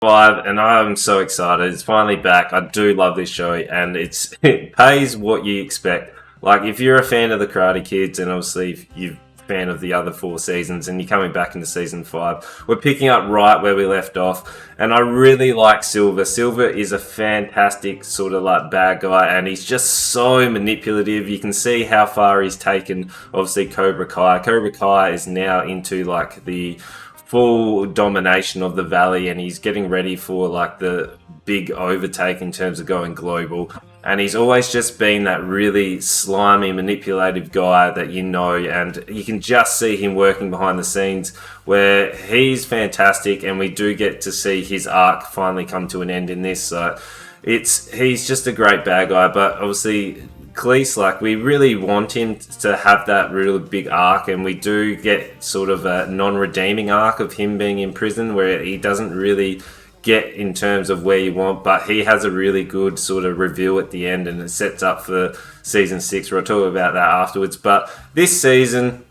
5, and I'm so excited. It's finally back. I do love this show, and it pays what you expect. Like if you're a fan of the Karate Kids, and obviously if you're a fan of the other 4 seasons, and you're coming back into season 5, we're picking up right where we left off. And I really like Silver. Silver is a fantastic sort of like bad guy, and he's just so manipulative. You can see how far he's taken. Obviously, Cobra Kai. Cobra Kai is now into like the full domination of the valley, and he's getting ready for like the big overtake in terms of going global. And he's always just been that really slimy, manipulative guy that and you can just see him working behind the scenes where he's fantastic, and we do get to see his arc finally come to an end in this. So he's just a great bad guy, but obviously Cleese, like we really want him to have that really big arc, and we do get sort of a non-redeeming arc of him being in prison where he doesn't really get in terms of where you want, but he has a really good sort of reveal at the end, and it sets up for season 6 where I'll talk about that afterwards. But this season,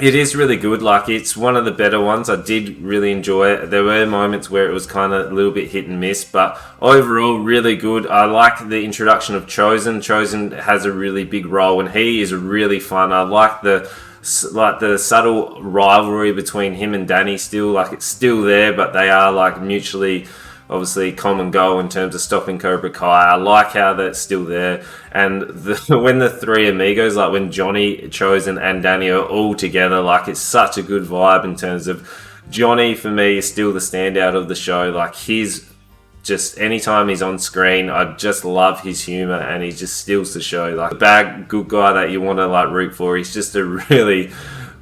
it is really good. Like it's one of the better ones. I did really enjoy it. There were moments where it was kind of a little bit hit and miss, but overall really good. I like the introduction of Chosen. Chosen has a really big role, and he is really fun. I like the subtle rivalry between him and Danny still. Like it's still there, but they are like mutually obviously common goal in terms of stopping Cobra Kai. I like how that's still there. And when the three amigos, like when Johnny, Chosen, and Danny are all together, like it's such a good vibe in terms of Johnny, for me, is still the standout of the show. Like he's just, anytime he's on screen, I just love his humor, and he just steals the show. Like the bad good guy that you want to like root for. He's just a really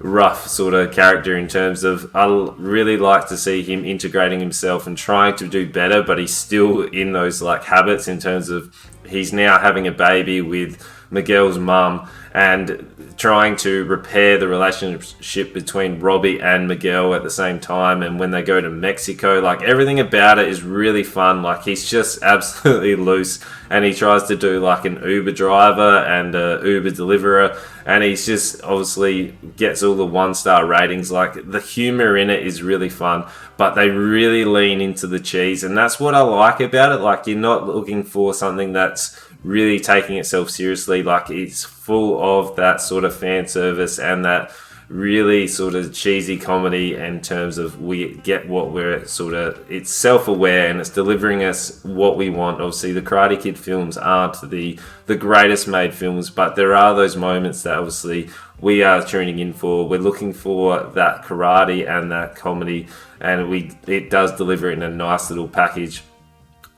rough sort of character in terms of, I really like to see him integrating himself and trying to do better, but he's still in those like habits in terms of he's now having a baby with Miguel's mum and trying to repair the relationship between Robbie and Miguel at the same time. And when they go to Mexico, like everything about it is really fun. Like he's just absolutely loose, and he tries to do like an Uber driver and a Uber deliverer, and he's just obviously gets all the 1-star ratings. Like the humor in it is really fun, but they really lean into the cheese, and that's what I like about it. Like you're not looking for something that's really taking itself seriously. Like it's full of that sort of fan service and that really sort of cheesy comedy in terms of we get what we're sort of, it's self-aware and it's delivering us what we want. Obviously the Karate Kid films aren't the greatest made films, but there are those moments that obviously we are tuning in for. We're looking for that karate and that comedy, and it does deliver it in a nice little package.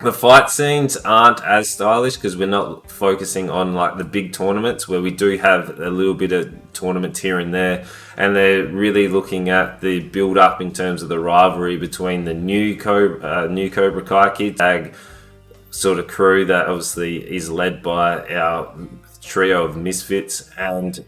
The fight scenes aren't as stylish because we're not focusing on like the big tournaments where we do have a little bit of tournaments here and there, and they're really looking at the build up in terms of the rivalry between the new Cobra Kai Kids tag sort of crew that obviously is led by our trio of misfits, and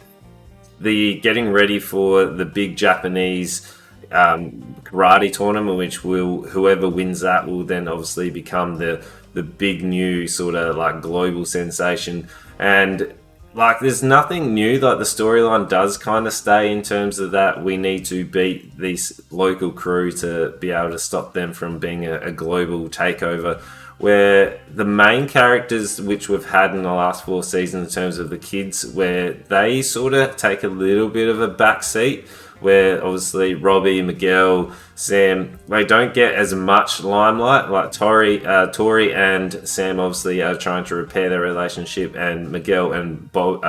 the getting ready for the big Japanese karate tournament, which whoever wins that will then obviously become the big new sort of like global sensation. And like there's nothing new. Like the storyline does kind of stay in terms of that we need to beat this local crew to be able to stop them from being a global takeover, where the main characters which we've had in the last 4 seasons in terms of the kids, where they sort of take a little bit of a back seat, where obviously Robbie, Miguel, Sam, they don't get as much limelight. Like Tori and Sam obviously are trying to repair their relationship, and Miguel and Robbie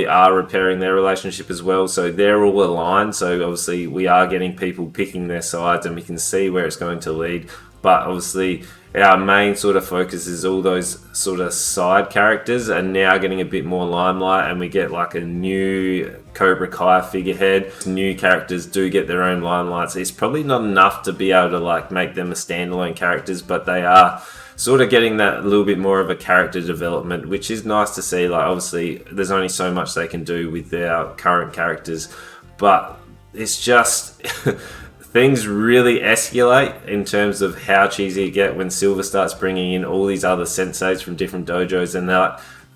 are repairing their relationship as well. So they're all aligned. So obviously we are getting people picking their sides, and we can see where it's going to lead. But obviously our main sort of focus is all those sort of side characters are now getting a bit more limelight, and we get like a new Cobra Kai figurehead. New characters do get their own limelight. So it's probably not enough to be able to like make them a standalone characters, but they are sort of getting that little bit more of a character development, which is nice to see. Like obviously there's only so much they can do with their current characters, but it's just things really escalate in terms of how cheesy you get when Silver starts bringing in all these other senseis from different dojos, and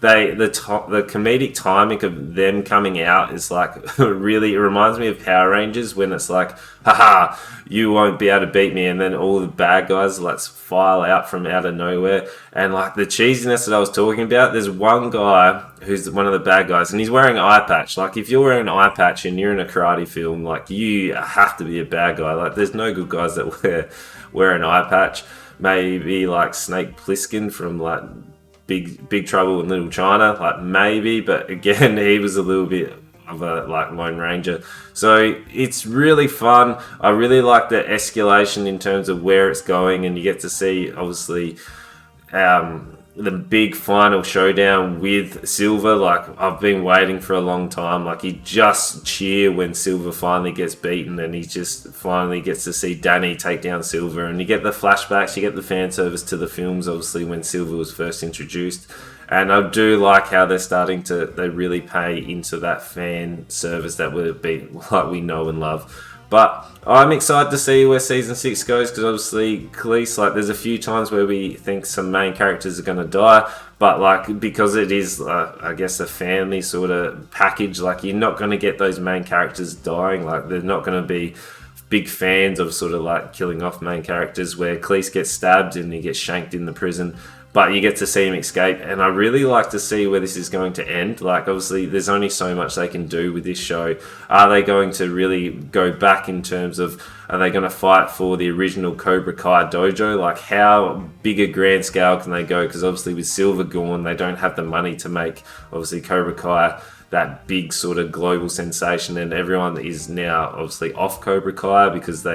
the comedic timing of them coming out is like really, it reminds me of Power Rangers when it's like, haha, you won't be able to beat me, and then all the bad guys like file out from out of nowhere, and like the cheesiness that I was talking about. There's one guy who's one of the bad guys, and he's wearing an eye patch. Like if you're wearing an eye patch and you're in a karate film, like you have to be a bad guy. Like there's no good guys that wear an eye patch. Maybe like Snake Plissken from like Big Trouble in Little China, like maybe, but again, he was a little bit of a like Lone Ranger. So it's really fun. I really like the escalation in terms of where it's going, and you get to see obviously the big final showdown with Silver. Like I've been waiting for a long time. Like you just cheer when Silver finally gets beaten, and he just finally gets to see Danny take down Silver, and you get the flashbacks, you get the fan service to the films, obviously when Silver was first introduced. And I do like how they're starting to, they really pay into that fan service that would be like we know and love. But I'm excited to see where season 6 goes, because obviously Khalees, like there's a few times where we think some main characters are going to die, but like because it is I guess a family sort of package, like you're not going to get those main characters dying. Like they're not going to be big fans of sort of like killing off main characters, where Khalees gets stabbed and he gets shanked in the prison, but you get to see him escape. And I really like to see where this is going to end. Like obviously there's only so much they can do with this show. Are they going to really go back in terms of, are they going to fight for the original Cobra Kai dojo? Like how big a grand scale can they go? Because obviously with Silver gone, they don't have the money to make obviously Cobra Kai that big sort of global sensation, and everyone is now obviously off Cobra Kai because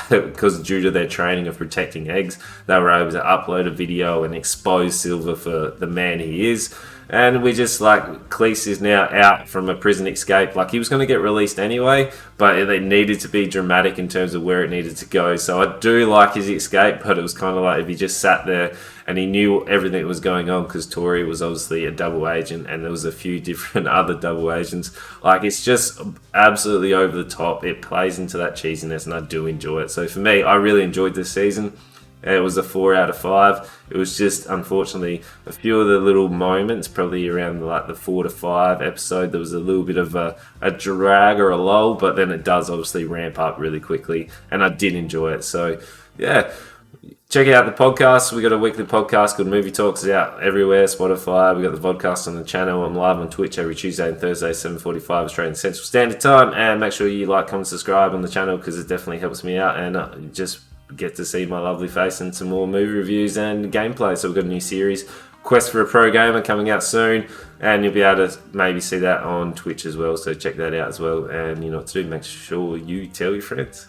because due to their training of protecting eggs, they were able to upload a video and expose Silver for the man he is. And we just like, Khalees is now out from a prison escape. Like he was going to get released anyway, but it needed to be dramatic in terms of where it needed to go. So I do like his escape, but it was kind of like if he just sat there and he knew everything that was going on, because Tori was obviously a double agent and there was a few different other double agents. Like it's just absolutely over the top. It plays into that cheesiness and I do enjoy it. So for me, I really enjoyed this season. It was a 4 out of 5. It was just, unfortunately, a few of the little moments, probably around like the 4 to 5 episode, there was a little bit of a drag or a lull, but then it does obviously ramp up really quickly, and I did enjoy it. So, yeah, check out the podcast. We got a weekly podcast called Movie Talks out everywhere, Spotify. We got the podcast on the channel. I'm live on Twitch every Tuesday and Thursday, 7:45 Australian Central Standard Time. And make sure you like, comment, subscribe on the channel, because it definitely helps me out, and just get to see my lovely face and some more movie reviews and gameplay. So we've got a new series, Quest for a Pro Gamer, coming out soon, and you'll be able to maybe see that on Twitch as well. So check that out as well. And you know what to do. Make sure you tell your friends.